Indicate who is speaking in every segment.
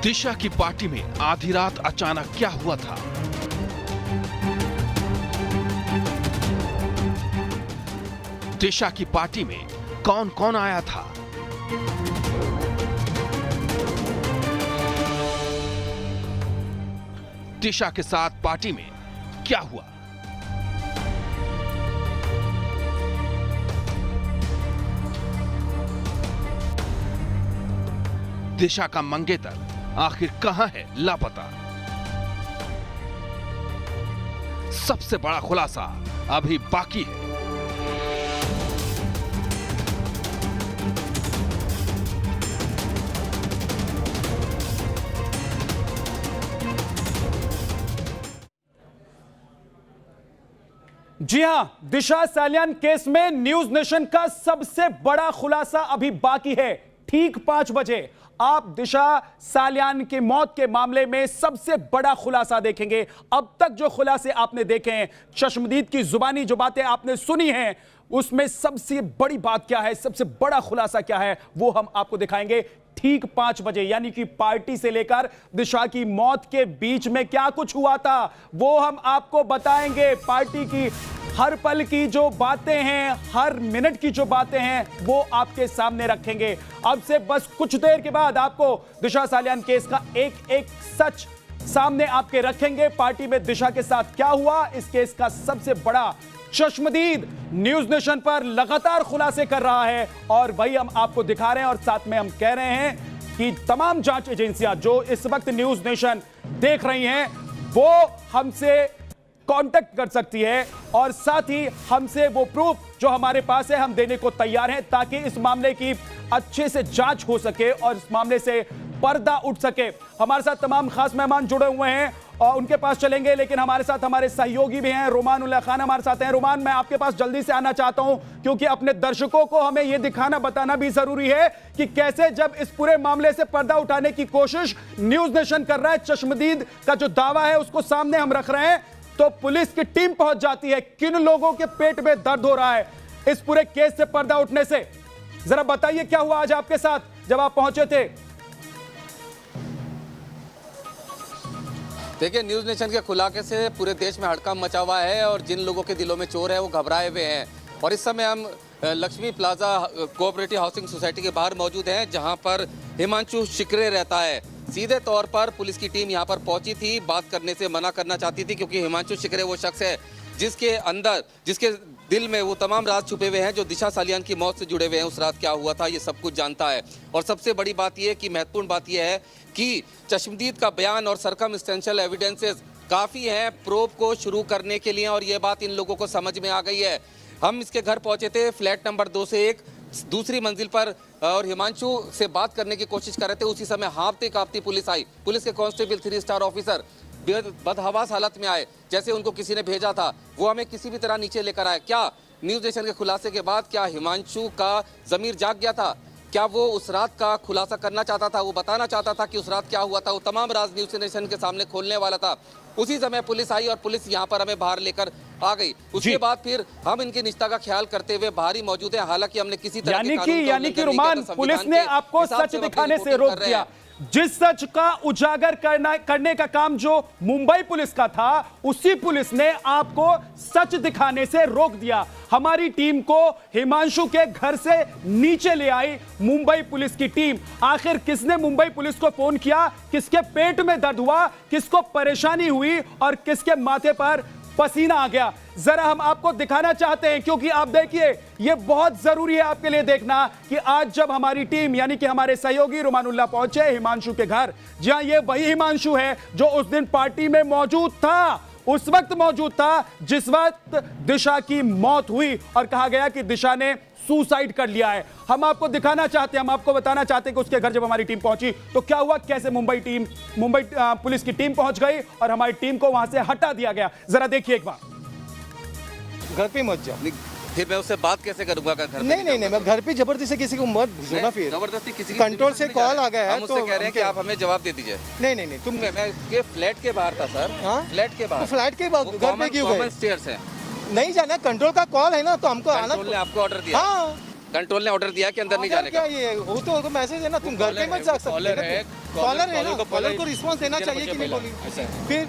Speaker 1: दिशा की पार्टी में आधी रात अचानक क्या हुआ था? दिशा की पार्टी में कौन कौन आया था? दिशा के साथ पार्टी में क्या हुआ? दिशा का मंगेतर आखिर कहां है लापता? सबसे बड़ा खुलासा अभी बाकी है।
Speaker 2: जी हां, दिशा सालियान केस में न्यूज नेशन का सबसे बड़ा खुलासा अभी बाकी है। ठीक 5 बजे आप दिशा सालियान की मौत के मामले में सबसे बड़ा खुलासा देखेंगे। अब तक जो खुलासे आपने देखे हैं, चश्मदीद की जुबानी जो बातें आपने सुनी हैं, उसमें सबसे बड़ी बात क्या है, सबसे बड़ा खुलासा क्या है, वो हम आपको दिखाएंगे ठीक 5 बजे। यानी कि पार्टी से लेकर दिशा की मौत के बीच में क्या कुछ हुआ था, वो हम आपको बताएंगे। पार्टी की हर पल की जो बातें हैं, हर मिनट की जो बातें हैं, वो आपके सामने रखेंगे। अब से बस कुछ देर के बाद आपको दिशा सालियान केस का एक एक सच सामने आपके रखेंगे। पार्टी में दिशा के साथ क्या हुआ, इस केस का सबसे बड़ा चश्मदीद न्यूज नेशन पर लगातार खुलासे कर रहा है और वही हम आपको दिखा रहे हैं। और साथ में हम कह रहे हैं कि तमाम जांच एजेंसियां जो इस वक्त न्यूज नेशन देख रही हैं, वो हमसे कांटेक्ट कर सकती है और साथ ही हमसे वो प्रूफ जो हमारे पास है हम देने को तैयार हैं, ताकि इस मामले की अच्छे से जांच हो सके और इस मामले से पर्दा उठ सके। हमारे साथ तमाम खास मेहमान जुड़े हुए हैं और उनके पास चलेंगे, लेकिन हमारे साथ हमारे सहयोगी भी हैं। रोमान उल्लाह खान हमारे साथ हैं। रोमान, मैं आपके पास जल्दी से आना चाहता हूं, क्योंकि अपने दर्शकों को हमें यह दिखाना बताना भी जरूरी है कि कैसे जब इस पूरे मामले से पर्दा उठाने की कोशिश न्यूज नेशन कर रहा है, चश्मदीद का जो दावा है उसको सामने हम रख रहे हैं, तो पुलिस की टीम पहुंच जाती है। किन लोगों के पेट में दर्द हो रहा है इस पूरे केस से पर्दा उठने से? जरा बताइए क्या हुआ आज आपके साथ जब आप पहुंचे थे?
Speaker 3: देखिए, न्यूज नेशन के खुलासे से पूरे देश में हड़कंप मचा हुआ है और जिन लोगों के दिलों में चोर है वो घबराए हुए हैं। और इस समय हम Lakshmi plaza cooperative housing society के बाहर मौजूद हैं, जहां पर हिमांशु शिकरे रहता है। सीधे तौर पर पुलिस की टीम यहां पर पहुंची थी, बात करने से मना करना चाहती थी, क्योंकि हिमांशु शिकरे वो शख्स है जिसके दिल में वो तमाम राज छुपे हुए हैं जो दिशा सालियान की मौत से जुड़े हुए हैं। उस रात क्या हुआ था ये सब कुछ जानता है। और सबसे बड़ी बात यह कि महत्वपूर्ण बात यह है कि चश्मदीद का बयान और सर्कमस्टेंशियल एविडेंसेस काफ़ी हैं प्रोब को शुरू करने के लिए, और ये बात इन लोगों को समझ में आ गई है। हम इसके घर पहुंचे थे, फ्लैट नंबर 2 से 1 दूसरी मंजिल पर, और हिमांशु से बात करने की कोशिश कर रहे थे। उसी समय हाँफती कांपती पुलिस आई। पुलिस के कांस्टेबल 3 स्टार ऑफिसर बदहवास हालत में आए, जैसे उनको किसी ने भेजा था। वो हमें किसी भी तरह नीचे लेकर आए। क्या न्यूज नेशन के खुलासे के बाद क्या हिमांशु का जमीर जाग गया था? क्या वो उस रात का खुलासा करना चाहता था? वो बताना चाहता था कि उस रात क्या हुआ था? वो तमाम राज न्यूज नेशन के सामने खोलने वाला था। उसी समय पुलिस आई और पुलिस यहाँ पर हमें बाहर लेकर आ गई। उसके बाद फिर हम इनकी निष्ठा का ख्याल करते हुए बाहर ही मौजूद है। हालांकि हमने किसी तरह
Speaker 2: यानी कि रोमान, पुलिस ने आपको सच दिखाने से रोक दिया। जिस सच का उजागर करने का काम जो मुंबई पुलिस का था, उसी पुलिस ने आपको सच दिखाने से रोक दिया। हमारी टीम को हिमांशु के घर से नीचे ले आई मुंबई पुलिस की टीम। आखिर किसने मुंबई पुलिस को फोन किया? किसके पेट में दर्द हुआ, किसको परेशानी हुई और किसके माथे पर पसीना आ गया? जरा हम आपको दिखाना चाहते हैं, क्योंकि आप देखिए, यह बहुत जरूरी है आपके लिए देखना कि आज जब हमारी टीम यानी कि हमारे सहयोगी रुमानुल्लाह पहुंचे हिमांशु के घर, जहां ये वही हिमांशु है जो उस दिन पार्टी में मौजूद था, उस वक्त मौजूद था जिस वक्त दिशा की मौत हुई और कहा गया कि दिशा ने सुसाइड कर लिया है। हम आपको दिखाना चाहते हैं, हम आपको बताना चाहते हैं कि उसके घर जब हमारी टीम पहुंची तो क्या हुआ, कैसे मुंबई पुलिस की टीम पहुंच गई और हमारी टीम को वहां से हटा दिया गया। जरा देखिए एक बार।
Speaker 4: घर पे मत जाओ।
Speaker 3: फिर मैं उससे बात कैसे करूंगा? घर
Speaker 4: नहीं, मैं घर पे जबरदस्ती से किसी को मत भेजना। फिर
Speaker 3: जबरदस्ती किसी
Speaker 4: कंट्रोल से कॉल आ गया है,
Speaker 3: हम उससे कह रहे हैं कि आप हमें जवाब दे दीजिए।
Speaker 4: नहीं तुम
Speaker 3: मैं के फ्लैट के बाहर था सर। फ्लैट के बाहर।
Speaker 4: फ्लैट के बाद घर पे क्यों गए?
Speaker 3: स्टेयर्स है,
Speaker 4: नहीं जाना। कंट्रोल का कॉल है ना, तो हमको आना।
Speaker 3: कंट्रोल ने आपको ऑर्डर दिया?
Speaker 4: हाँ,
Speaker 3: कंट्रोल ने ऑर्डर दिया कि अंदर नहीं जाने का।
Speaker 4: क्या ये वो तो मैसेज है ना, तुम घर पे मत जा सकते। कॉलर है ना,
Speaker 3: को
Speaker 4: कॉलर को रिस्पांस देना चाहिए कि नहीं बोली फिर।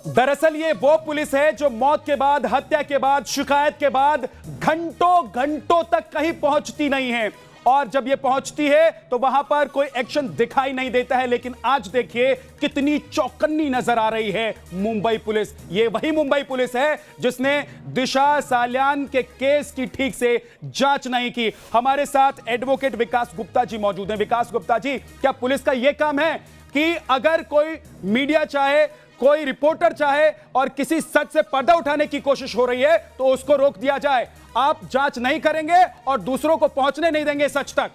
Speaker 2: दरअसल ये वो पुलिस है जो मौत के बाद, हत्या के बाद, शिकायत के बाद घंटों घंटों तक कहीं पहुंचती नहीं है, और जब ये पहुंचती है तो वहां पर कोई एक्शन दिखाई नहीं देता है। लेकिन आज देखिए कितनी चौकन्नी नजर आ रही है मुंबई पुलिस। ये वही मुंबई पुलिस है जिसने दिशा साल्यान के केस की ठीक से जांच नहीं की। हमारे साथ एडवोकेट विकास गुप्ता जी मौजूद हैं। विकास गुप्ता जी, क्या पुलिस का यह काम है कि अगर कोई मीडिया चाहे, कोई रिपोर्टर चाहे और किसी सच से पर्दा उठाने की कोशिश हो रही है तो उसको रोक दिया जाए, आप जांच नहीं करेंगे और दूसरों को पहुंचने नहीं देंगे सच तक?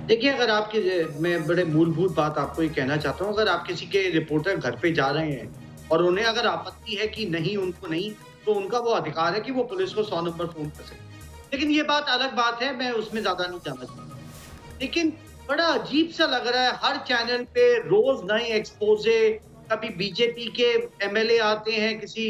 Speaker 5: देखिए, अगर आपके, मैं बड़े मूलभूत बात आपको ये कहना चाहता हूँ, अगर आप किसी के रिपोर्टर घर पे जा रहे हैं और उन्हें अगर आपत्ति है कि नहीं, उनको नहीं, तो उनका वो अधिकार है कि वो पुलिस को 100 नंबर फोन कर सकते। लेकिन ये बात अलग बात है, मैं उसमें ज्यादा नहीं जाना चाहता। लेकिन बड़ा अजीब सा लग रहा है, हर चैनल पे रोज नए एक्सपोजे, कभी बीजेपी के एमएलए आते हैं, किसी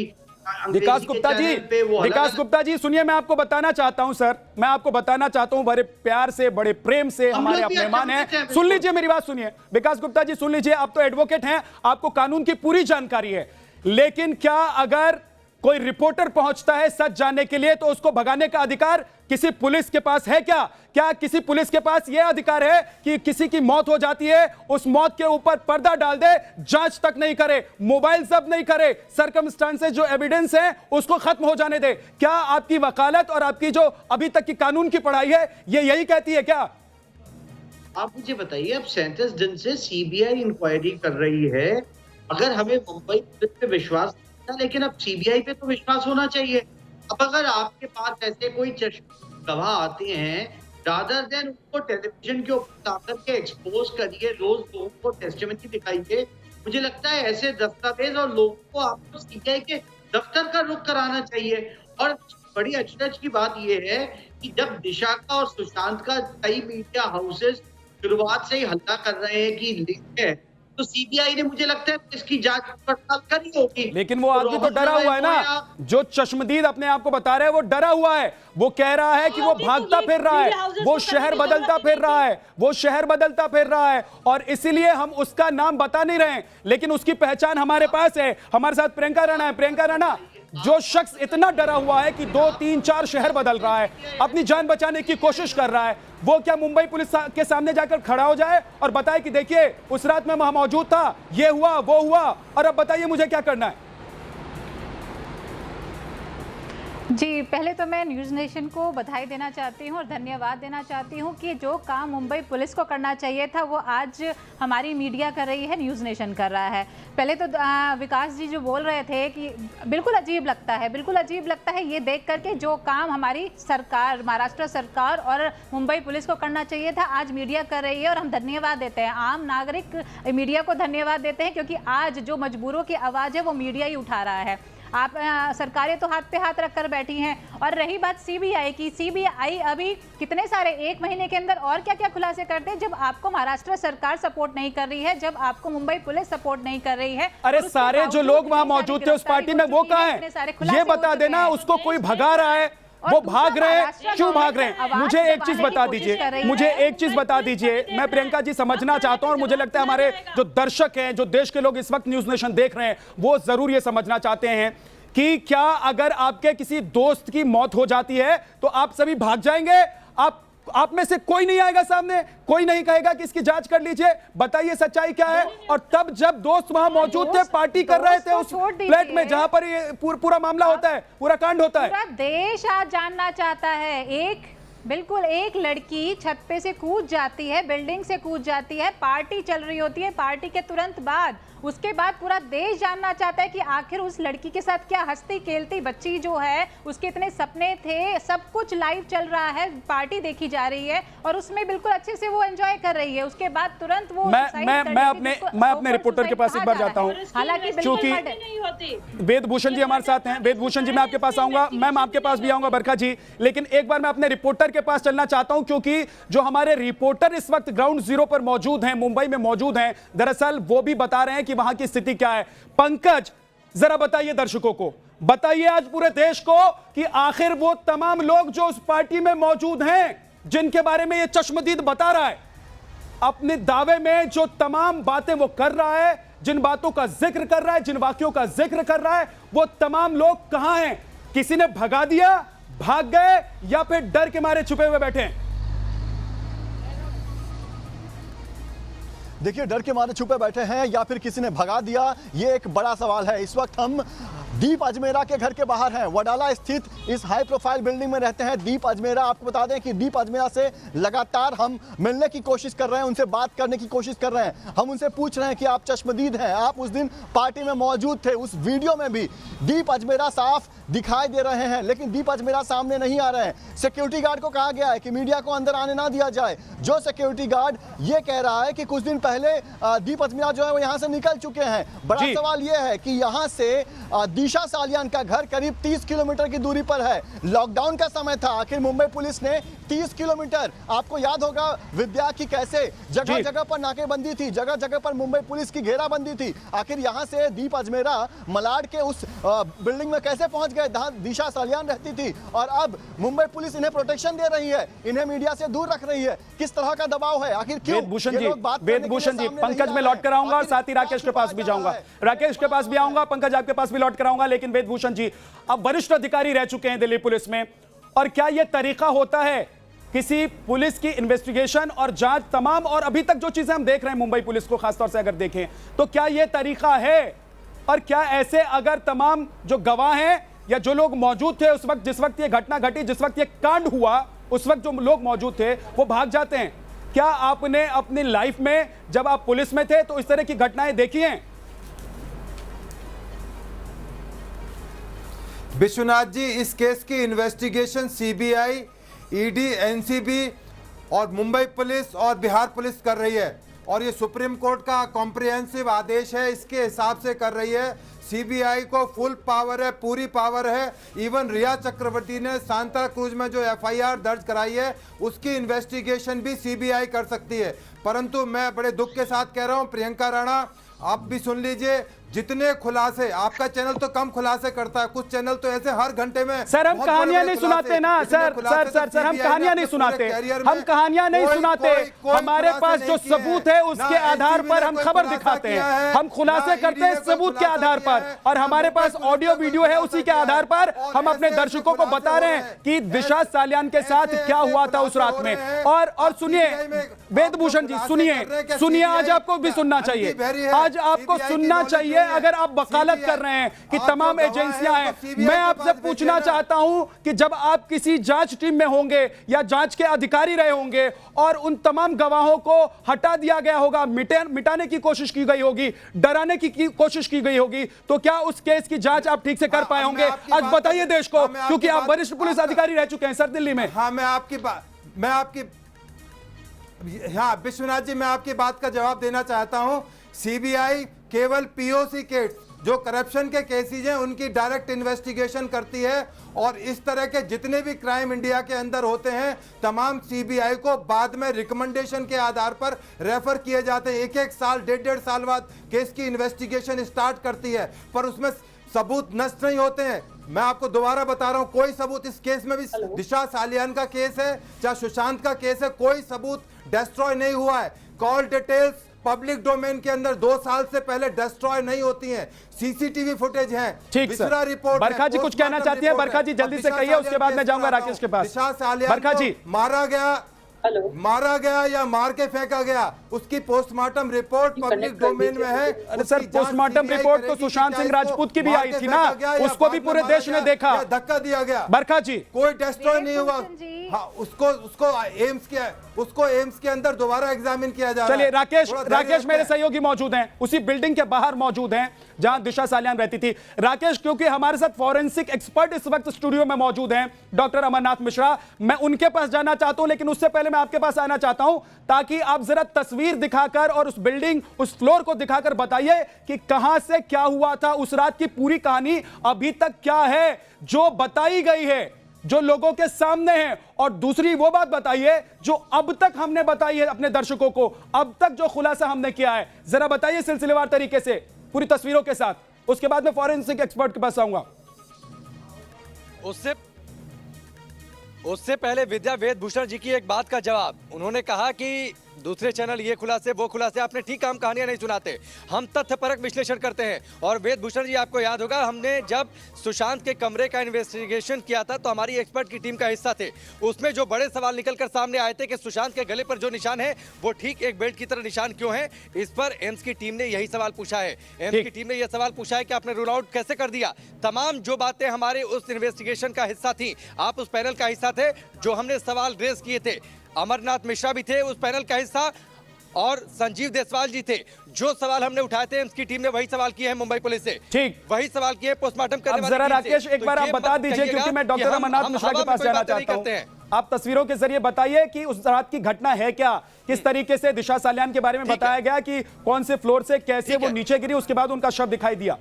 Speaker 2: विकास गुप्ता जी, विकास गुप्ता जी सुनिए, मैं आपको बताना चाहता हूं सर, मैं आपको बताना चाहता हूं, बड़े प्यार से, बड़े प्रेम से, हमारे अपने मेहमान हैं, सुन लीजिए मेरी बात सुनिए। विकास गुप्ता जी सुन लीजिए, आप तो एडवोकेट हैं, आपको कानून की पूरी जानकारी है, लेकिन क्या अगर कोई रिपोर्टर पहुंचता है सच जानने के लिए तो उसको भगाने का अधिकार किसी पुलिस के पास है क्या? क्या किसी पुलिस के पास यह अधिकार है कि किसी की मौत हो जाती है, उस मौत के ऊपर पर्दा डाल दे, जांच तक नहीं करे, मोबाइल जब्त नहीं करे, सर्कमस्टांसेस जो एविडेंस है उसको खत्म हो जाने दे? क्या आपकी वकालत और आपकी जो अभी तक की कानून की पढ़ाई है ये यही कहती है क्या?
Speaker 5: आप मुझे बताइए, अब 37 दिन से सीबीआई इंक्वायरी कर रही है। अगर हमें मुंबई पुलिस पे विश्वास, लेकिन अब सीबीआई पे तो विश्वास होना चाहिए। अब अगर आपके पास ऐसे कोई गवाह आते हैं, रादर देन उनको टेलीविजन के ऊपर आकर के एक्सपोज करिए, रोज लोगों को टेस्टिमनी दिखाइए, मुझे लगता है ऐसे दस्तावेज और लोगों को आपको सीबीआई के दफ्तर का रुख कराना चाहिए। और बड़ी अचरज की बात यह है कि जब दिशा का और सुशांत का कई मीडिया हाउसेस शुरुआत से ही हल्ला कर रहे हैं कि लिंक है, तो सीबीआई ने मुझे लगता है इसकी जांच पड़ताल करी होगी।
Speaker 2: लेकिन वो आदमी तो डरा हुआ है ना, जो चश्मदीद अपने आप को बता रहे हैं वो डरा हुआ है। वो कह रहा है कि वो भागता फिर रहा है, वो शहर बदलता फिर रहा है, वो शहर बदलता फिर रहा है, और इसीलिए हम उसका नाम बता नहीं रहे, लेकिन उसकी पहचान हमारे पास है। हमारे साथ प्रियंका राणा है। प्रियंका राणा, जो शख्स इतना डरा हुआ है कि 2, 3, 4 शहर बदल रहा है, अपनी जान बचाने की कोशिश कर रहा है, वो क्या मुंबई पुलिस के सामने जाकर खड़ा हो जाए और बताए कि देखिए उस रात में वहां मौजूद था, ये हुआ, वो हुआ, और अब बताइए मुझे क्या करना है?
Speaker 6: जी, पहले तो मैं न्यूज़ नेशन को बधाई देना चाहती हूँ और धन्यवाद देना चाहती हूँ कि जो काम मुंबई पुलिस को करना चाहिए था वो आज हमारी मीडिया कर रही है, न्यूज़ नेशन कर रहा है। पहले तो विकास जी जो बोल रहे थे कि बिल्कुल अजीब लगता है, बिल्कुल अजीब लगता है ये देख करके जो काम हमारी सरकार, महाराष्ट्र सरकार और मुंबई पुलिस को करना चाहिए था, आज मीडिया कर रही है, और हम धन्यवाद देते हैं। आम नागरिक मीडिया को धन्यवाद देते हैं क्योंकि आज जो मजबूरों की आवाज़ है वो मीडिया ही उठा रहा है। आप सरकारें तो हाथ पे हाथ रखकर बैठी हैं। और रही बात सीबीआई की, सीबीआई अभी कितने सारे 1 महीने के अंदर और क्या क्या खुलासे करते हैं जब आपको महाराष्ट्र सरकार सपोर्ट नहीं कर रही है, जब आपको मुंबई पुलिस सपोर्ट नहीं कर रही है।
Speaker 2: अरे सारे जो लोग वहां मौजूद थे उस पार्टी में वो कहाँ हैं? ये बता देना। उसको कोई भगा रहा है, वो भाग रहे हैं, क्यों भाग रहे हैं? मुझे एक चीज बता दीजिए, मुझे एक चीज बता दीजिए। मैं प्रियंका जी समझना चाहता हूं और मुझे लगता है हमारे जो दर्शक हैं, जो देश के लोग इस वक्त न्यूज़ नेशन देख रहे हैं, वो जरूर ये समझना चाहते हैं कि क्या अगर आपके किसी दोस्त की मौत हो जाती है तो आप सभी भाग जाएंगे? आप में से कोई नहीं आएगा सामने, कोई नहीं कहेगा कि इसकी जांच कर लीजिए, बताइए सच्चाई क्या है? और तब जब दोस्त वहां मौजूद थे, पार्टी कर रहे थे उस फ्लैट में जहां पर ये पूरा मामला होता है, पूरा कांड होता है,
Speaker 6: पूरा देश आज जानना चाहता है। बिल्कुल एक लड़की छत पे से कूद जाती है, बिल्डिंग से कूद जाती है, पार्टी चल रही होती है, पार्टी के तुरंत बाद उसके बाद पूरा देश जानना चाहता है कि आखिर उस लड़की के साथ क्या हंसती खेलती बच्ची जो है, उसके इतने सपने थे, सब कुछ लाइव चल रहा है, पार्टी देखी जा रही है और उसमें बिल्कुल अच्छे से वो एंजॉय कर रही है। उसके बाद तुरंत वो
Speaker 2: मैं अपने रिपोर्टर के पास एक बार जाता हूं,
Speaker 6: हालांकि
Speaker 2: क्योंकि वेदभूषण जी हमारे साथ हैं। वेदभूषण जी मैं आपके पास आऊंगा, मैम आपके पास भी आऊंगा, बरखा जी, लेकिन एक बार मैं अपने रिपोर्टर के पास चलना चाहता हूं क्योंकि जो हमारे रिपोर्टर इस वक्त ग्राउंड जीरो पर मौजूद हैं, मुंबई में मौजूद हैं, दरअसल वो भी बता रहे हैं कि वहां की स्थिति क्या है। पंकज, जरा बताइए दर्शकों को, बताइए आज पूरे देश को कि आखिर वो तमाम लोग जो उस पार्टी में मौजूद हैं, जिनके बारे में ये चश्मदीद बता रहा है, अपने दावे में जो तमाम बातें वो कर रहा है, जिन बातों का जिक्र कर रहा है, जिन वाक्यों का जिक्र कर रहा है, वो तमाम लोग कहां हैं? किसी ने भगा दिया, भाग गए, या फिर डर के मारे छुपे हुए बैठे हैं?
Speaker 7: देखिए, डर के मारे छुपे बैठे हैं या फिर किसी ने भगा दिया, ये एक बड़ा सवाल है। इस वक्त हम दीप अजमेरा के घर के बाहर हैं। वडाला स्थित इस हाई प्रोफाइल बिल्डिंग में रहते हैं दीप अजमेरा। आपको बता दें कि दीप अजमेरा से लगातार हम मिलने की कोशिश कर रहे हैं, उनसे बात करने की कोशिश कर रहे हैं। हम उनसे पूछ रहे हैं कि आप चश्मदीद हैं, आप उस दिन पार्टी में मौजूद थे, उस वीडियो में भी दीप अजमेरा साफ दिखाई दे रहे हैं, लेकिन दीप अजमेरा सामने नहीं आ रहे हैं। सिक्योरिटी गार्ड को कहा गया है कि मीडिया को अंदर आने ना दिया जाए। जो सिक्योरिटी गार्ड ये कह रहा है कि कुछ दिन पहले दीप अजमेरा जो है वो यहाँ से निकल चुके हैं। बड़ा सवाल ये है कि यहाँ से दिशा सालियान का घर करीब 30 किलोमीटर की दूरी पर है। लॉकडाउन का समय था, आखिर मुंबई पुलिस ने 30 किलोमीटर, आपको याद होगा विद्या की कैसे जगह जगह पर नाकेबंदी थी, जगह जगह पर मुंबई पुलिस की घेराबंदी थी। आखिर यहाँ से दीप अजमेरा मलाड के उस बिल्डिंग में कैसे पहुंच गए जहां दिशा सालियान रहती थी, और अब मुंबई पुलिस इन्हें प्रोटेक्शन दे रही है, इन्हें मीडिया से दूर रख रही है। किस तरह का दबाव है, आखिर क्यों?
Speaker 2: वेदभूषण जी, पंकज में लौट कर आऊंगा और साथ ही राकेश के पास भी जाऊंगा, राकेश के पास भी आऊंगा, पंकज आपके पास भी लौट कर आऊंगा। लेकिन वेदभूषण जी, अब वरिष्ठ अधिकारी रह चुके हैं दिल्ली पुलिस में, और क्या यह तरीका होता है किसी पुलिस की इन्वेस्टिगेशन और जांच तमाम, और अभी तक जो चीजें हम देख रहे हैं मुंबई पुलिस को खासतौर से अगर देखें तो क्या यह तरीका है? और क्या ऐसे अगर तमाम जो गवाह हैं या जो लोग मौजूद थे उस वक्त, जिस वक्त ये घटना घटी, जिस वक्त ये कांड हुआ, उस वक्त जो लोग मौजूद थे वो भाग जाते हैं, क्या आपने अपनी लाइफ में जब आप पुलिस में थे तो इस तरह की घटनाएं देखी हैं?
Speaker 8: विश्वनाथ जी, इस केस की इन्वेस्टिगेशन सीबीआई, ईडी, एनसीबी और मुंबई पुलिस और बिहार पुलिस कर रही है, और ये सुप्रीम कोर्ट का कॉम्प्रिहेंसिव आदेश है, इसके हिसाब से कर रही है। सीबीआई को फुल पावर है, पूरी पावर है। इवन रिया चक्रवर्ती ने सांता क्रूज में जो एफआईआर दर्ज कराई है उसकी इन्वेस्टिगेशन भी सीबीआई कर सकती है। परंतु मैं बड़े दुख के साथ कह रहा हूं, प्रियंका राणा आप भी सुन लीजिए, जितने खुलासे, आपका चैनल तो कम खुलासे करता है, कुछ चैनल तो ऐसे हर घंटे में
Speaker 2: सर हम कहानियां नहीं सुनाते ना सर, हम कहानियां नहीं सुनाते, हम कहानियां नहीं सुनाते। हमारे पास जो सबूत है उसके आधार पर हम खबर दिखाते हैं, हम खुलासे करते हैं सबूत के आधार पर, और हमारे पास ऑडियो वीडियो है, उसी के आधार पर हम अपने दर्शकों को बता रहे हैं कि दिशा सालियान के साथ क्या हुआ था उस रात में। और सुनिए वेदभूषण जी, सुनिए, आज आपको भी सुनना चाहिए, आज आपको सुनना चाहिए। अगर आप वकालत कर रहे हैं कि तमाम एजेंसियां हैं, मैं आपसे पूछना चाहता हूं कि जब आप किसी जांच टीम में होंगे या जांच के अधिकारी रहे होंगे और उन तमाम गवाहों को हटा दिया गया होगा, मिटाने की कोशिश की गई होगी, डराने की कोशिश की गई होगी, तो क्या उस केस की जांच आप ठीक से कर पाए होंगे? आज बताइए देश को, क्योंकि आप वरिष्ठ पुलिस अधिकारी रह चुके हैं सर दिल्ली में।
Speaker 8: हाँ, विश्वनाथ जी, मैं आपकी बात का जवाब देना चाहता हूं। सीबीआई केवल पीओसी के जो करप्शन के केसेस हैं उनकी डायरेक्ट इन्वेस्टिगेशन करती है, और इस तरह के जितने भी क्राइम इंडिया के अंदर होते हैं तमाम सीबीआई को बाद में रिकमेंडेशन के आधार पर रेफर किए जाते हैं। एक साल, डेढ़ साल बाद केस की इन्वेस्टिगेशन स्टार्ट करती है, पर उसमें सबूत नष्ट नहीं होते हैं। मैं आपको दोबारा बता रहा हूं, कोई सबूत इस केस में भी, दिशा सालियान का केस है चाहे सुशांत का केस है, कोई सबूत डिस्ट्रॉय नहीं हुआ है। कॉल डिटेल्स पब्लिक डोमेन के अंदर 2 साल से पहले डिस्ट्रॉय नहीं होती हैं। सीसीटीवी फुटेज है,
Speaker 2: विसरा रिपोर्ट। बरखा जी कुछ कहना चाहती है? बरखा जी जल्दी से कहिए, उसके बाद मैं जाऊंगा राकेश के पास। बरखा जी, मारा गया या मार के फेंका गया, उसकी पोस्टमार्टम रिपोर्ट पब्लिक डोमेन में है। अरे सर, पोस्टमार्टम रिपोर्ट तो सुशांत सिंह राजपूत की भी आई थी ना, उसको भी पूरे देश ने देखा,
Speaker 8: धक्का दिया गया।
Speaker 2: बरखा जी,
Speaker 8: कोई डिस्ट्रॉय नहीं हुआ। हाँ, उसको एम्स के अंदर दोबारा एग्जामिन किया जा रहा है।
Speaker 2: चलिए राकेश मेरे सहयोगी मौजूद हैं, उसी बिल्डिंग के बाहर मौजूद हैं जहां दिशा सालियान रहती थी। राकेश, क्योंकि हमारे साथ फॉरेंसिक एक्सपर्ट इस वक्त स्टूडियो में मौजूद हैं, डॉक्टर अमरनाथ मिश्रा, मैं उनके पास जाना चाहता हूं, लेकिन उससे पहले मैं आपके पास आना चाहता हूं ताकि आप जरा तस्वीर दिखाकर और उस बिल्डिंग, उस फ्लोर को दिखाकर बताइए कि कहां से क्या हुआ था, उस रात की पूरी कहानी अभी तक क्या है जो बताई गई है, जो लोगों के सामने है, और दूसरी वो बात बताइए जो अब तक हमने बताई है अपने दर्शकों को, अब तक जो खुलासा हमने किया है, जरा बताइए सिलसिलेवार तरीके से पूरी तस्वीरों के साथ। उसके बाद मैं फॉरेंसिक एक्सपर्ट के पास आऊंगा।
Speaker 9: उससे पहले विद्या वेदभूषण जी की एक बात का जवाब, उन्होंने कहा कि दूसरे चैनल ये खुलासे वो खुलासे, आपने ठीक काम कहानियां नहीं सुनाते, हम तथ्यपरक विश्लेषण करते हैं। और वेदभूषण जी, आपको याद होगा हमने जब सुशांत के कमरे का इन्वेस्टिगेशन किया था तो हमारी एक्सपर्ट की टीम का हिस्सा थे, उसमें जो बड़े सवाल निकलकर सामने आए थे कि सुशांत के गले पर जो निशान है वो ठीक एक बेल्ट की तरह निशान क्यों है, इस पर एम्स की टीम ने यही सवाल पूछा है। एम्स की टीम ने यह सवाल पूछा है कि आपने रूल आउट कैसे कर दिया। तमाम जो बातें हमारे उस इन्वेस्टिगेशन का हिस्सा थी, आप उस पैनल का हिस्सा थे, जो हमने सवाल रेज किए थे, अमरनाथ मिश्रा भी थे उस पैनल का हिस्सा और संजीव देसवाल जी थे। जो सवाल हमने उठाए थे उसकी टीम ने वही सवाल किए हैं मुंबई पुलिस से,
Speaker 2: ठीक
Speaker 9: वही सवाल किए पोस्टमार्टम करने वाली
Speaker 2: जरा
Speaker 9: टीम से।
Speaker 2: राकेश एक बार आप बता दीजिए, क्योंकि मैं डॉक्टर अमरनाथ मिश्रा के पास जाना चाहता हूं। आप तस्वीरों के जरिए बताइए कि उस रात की घटना है क्या, किस तरीके से दिशा सालियान के बारे में बताया गया कि कौन से फ्लोर से कैसे वो नीचे गिरी, उसके बाद उनका शव दिखाई दिया।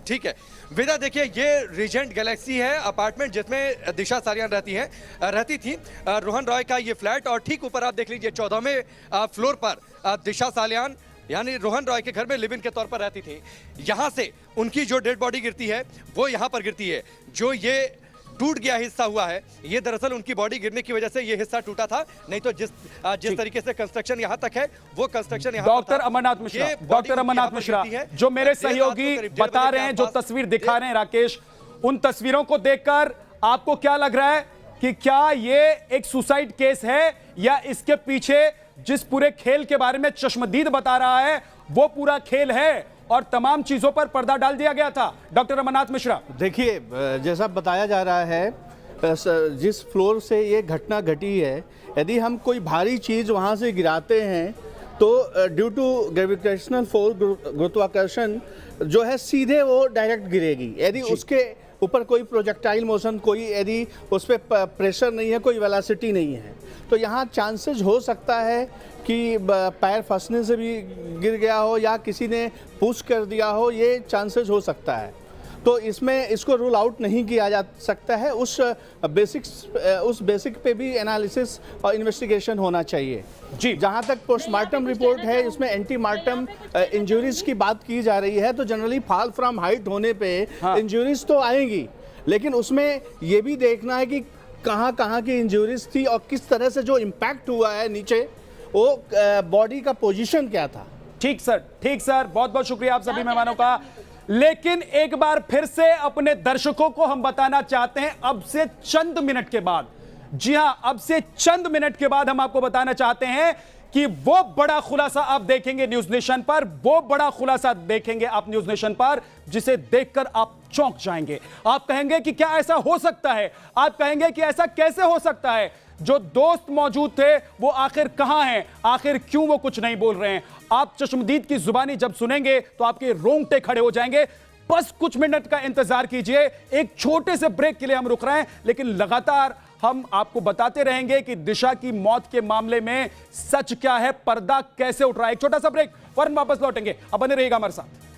Speaker 9: ठीक है विदा, देखिए ये रीजेंट गैलेक्सी है अपार्टमेंट जिसमें दिशा सालियान रहती थी। रोहन रॉय का ये फ्लैट, और ठीक ऊपर आप देख लीजिए 14वें फ्लोर पर दिशा सालियान यानी रोहन रॉय के घर में लिव इन के तौर पर रहती थी। यहाँ से उनकी जो डेड बॉडी गिरती है वो यहाँ पर गिरती है। जो ये टूट गया हिस्सा हुआ है, ये दरअसल उनकी बॉडी गिरने की वजह से ये हिस्सा टूटा था, नहीं तो जिस तरीके से कंस्ट्रक्शन यहाँ तक है वो कंस्ट्रक्शन यहाँ
Speaker 2: डॉक्टर अमरनाथ मिश्रा जो मेरे सहयोगी बता रहे हैं, जो तस्वीर दिखा रहे हैं राकेश, उन तस्वीरों को देखकर आपको क्या लग रहा है कि क्या ये एक सुसाइड केस है या इसके पीछे जिस पूरे खेल के बारे में चश्मदीद बता रहा है वो पूरा खेल है और तमाम चीजों पर पर्दा डाल दिया गया था? डॉक्टर अमरनाथ मिश्रा,
Speaker 10: देखिए जैसा बताया जा रहा है, जिस फ्लोर से ये घटना घटी है, यदि हम कोई भारी चीज़ वहाँ से गिराते हैं तो ड्यू टू ग्रेविटेशनल फोर्स, गुरुत्वाकर्षण जो है सीधे वो डायरेक्ट गिरेगी। यदि उसके ऊपर कोई प्रोजेक्टाइल मोशन, कोई यदि उस पर प्रेशर नहीं है, कोई वेलोसिटी नहीं है, तो यहाँ चांसेस हो सकता है कि पैर फंसने से भी गिर गया हो या किसी ने पुश कर दिया हो, ये चांसेस हो सकता है। तो इसमें इसको रूल आउट नहीं किया जा सकता है। उस बेसिक पे भी एनालिसिस और इन्वेस्टिगेशन होना चाहिए
Speaker 2: जी।
Speaker 10: जहाँ तक पोस्टमार्टम रिपोर्ट है, इसमें एंटीमार्टम इंजरीज की बात की जा रही है, तो जनरली फॉल फ्रॉम हाइट होने पे इंजरीज तो आएंगी, लेकिन उसमें ये भी देखना है कि कहाँ कहाँ की इंजरीज थी और किस तरह से जो इम्पैक्ट हुआ है नीचे, वो बॉडी का पोजीशन क्या था।
Speaker 2: ठीक सर, ठीक सर, बहुत बहुत शुक्रिया आप सभी मेहमानों का। लेकिन एक बार फिर से अपने दर्शकों को हम बताना चाहते हैं, अब से चंद मिनट के बाद, जी हां, अब से चंद मिनट के बाद हम आपको बताना चाहते हैं कि वो बड़ा खुलासा आप देखेंगे न्यूज नेशन पर, वो बड़ा खुलासा देखेंगे आप न्यूज नेशन पर जिसे देखकर आप चौंक जाएंगे। आप कहेंगे कि क्या ऐसा हो सकता है, आप कहेंगे कि ऐसा कैसे हो सकता है, जो दोस्त मौजूद थे वो आखिर कहां हैं, आखिर क्यों वो कुछ नहीं बोल रहे हैं। आप चश्मदीद की जुबानी जब सुनेंगे तो आपके रोंगटे खड़े हो जाएंगे। बस कुछ मिनट का इंतजार कीजिए, एक छोटे से ब्रेक के लिए हम रुक रहे हैं, लेकिन लगातार हम आपको बताते रहेंगे कि दिशा की मौत के मामले में सच क्या है, पर्दा कैसे उठ रहा है। एक छोटा सा ब्रेक, फौरन वापस लौटेंगे, अब बने रहिएगा हमारे साथ।